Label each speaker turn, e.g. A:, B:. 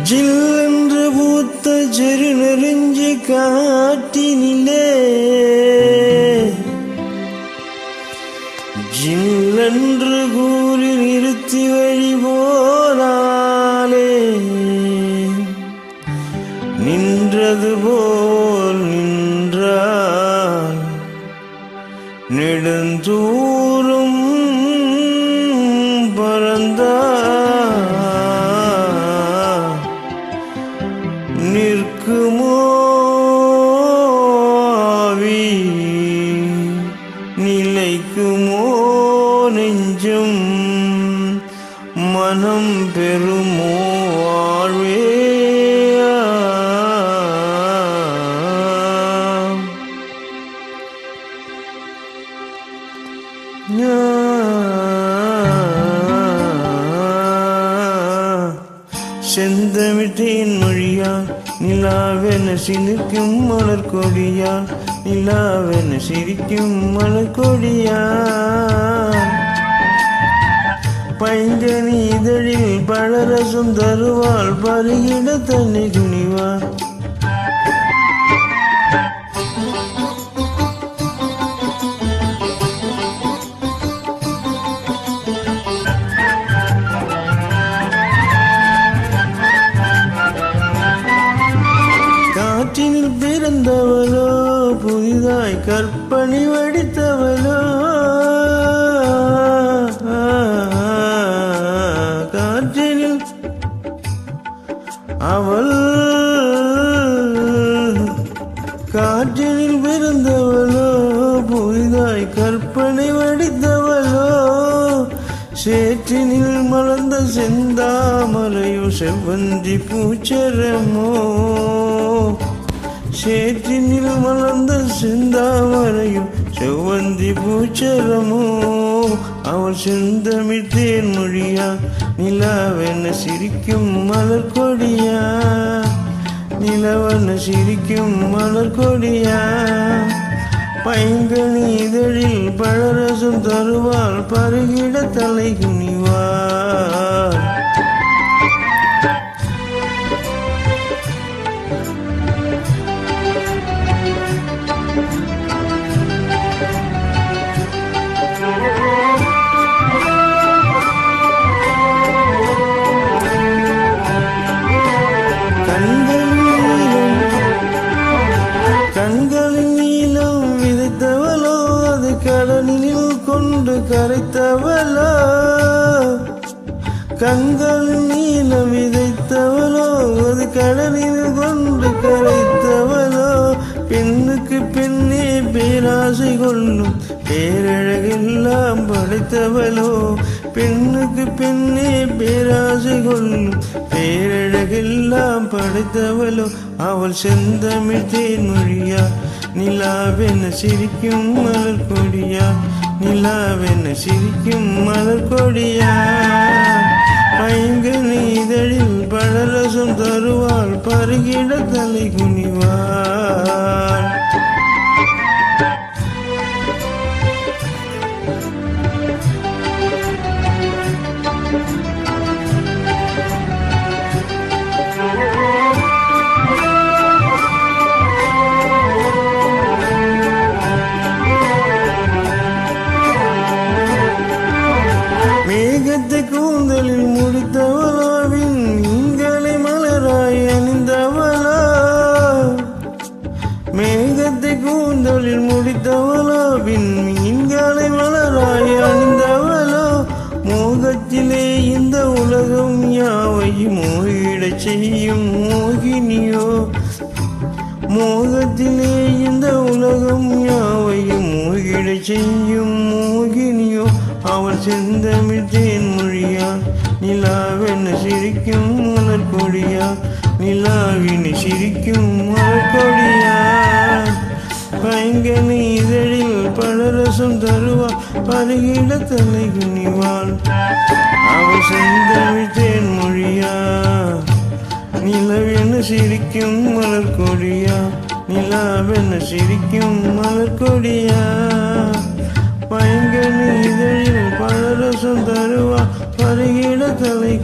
A: ஜில்லென்று பூத்த செரு நெறிஞ்சி காட்டினிலே ஜில்லென்று கூறி நிறுத்தி வழி போனாலே நின்றது போல் நின்றால் நெடுந்தூரும் நிற்குமோ ஆவி நிலைக்குமோ நெஞ்சம் மனம் பெறுமோ வாழ்வே செந்தமிட்டேன் மொழியால் நிலாவென சிரிக்கும் மலர் கொடியால் நிலாவென சிரிக்கும் மலர் கொடியால் பைங்கனி இதழில் பழரசம் தருவாள் பருகிட தன்னை துணிவாள் காற்றினில் பிறந்தவளோ புதிதாய் கற்பனை வடித்தவளோ காற்றினில் அவள் காற்றினில் பிறந்தவளோ புதிதாய் கற்பனை வடித்தவளோ சேற்றினில் மலர்ந்த செந்தாமரையோ செவ்வந்தி பூச்சரமோ சேற்றினில் மலர்ந்த செந்தாமரையும் செவ்வந்தி பூச்சரமோ அவள் செந்தமிழ் தேன் மொழியா நிலாவென சிரிக்கும் மலர் கொடியா நிலவென சிரிக்கும் மலர் கொடியா பைங்கனி இதழில் பழரசம் தருவாள் பருகிட தலை குனிவாள் கண்களின் நீளம் விதைத்தவளோ அது கடலில் கொண்டு கரைத்தவளோ கண்களின் நீளம் விதைத்தவளோ அது கடலில் கொண்டு கரைத்தவளோ பெண்ணுக்கு பெண்ணே பேராசை கொள்ளும் பேரழகெல்லாம் படைத்தவளோ பெண்ணுக்கு பெண்ணே பேராசை கொள்ளும் பேரழகெல்லாம் படைத்தவளோ அவள் செந்தமிழ் தேன் மொழியா நிலாவென சிரிக்கும் மலர் கொடியா நிலாவென சிரிக்கும் மலர் கொடியா பைங்கனி இதழில் பழரசம் தருவாள் பருகிட தலை குனிவாள் மேகத்தை கூந்தலில் முடித்தவளாவின் மீன்களை மலராய் அணிந்தவளா மேகத்தை கூந்தலில் முடித்தவளாவின் மீன்களை மலராய் அணிந்தவளோ மோகத்திலே இந்த உலகம் யாவையும் மோகிடச் செய்யும் மோகினியோ மோகத்திலே இந்த உலகம் யாவையும் மோகிடச் செய்யும் மோகினியோ அவள் செந்தமிழ் தேன் மொழியா நிலாவென சிரிக்கும் மலர் கொடியா நிலாவினை சிரிக்கும் மலர் கொடியா பைங்கனி இதழில் பழரசம் தருவாள் பருகிட தலை குனிவாள் அவள் செந்தமிழ் தேன் மொழியா நிலவென சிரிக்கும் மலர் கொடியா நிலாவென சிரிக்கும் மலர் கொடியா பைங்கனி இதழில் பழரசம் தருவாள் பருகிட தலை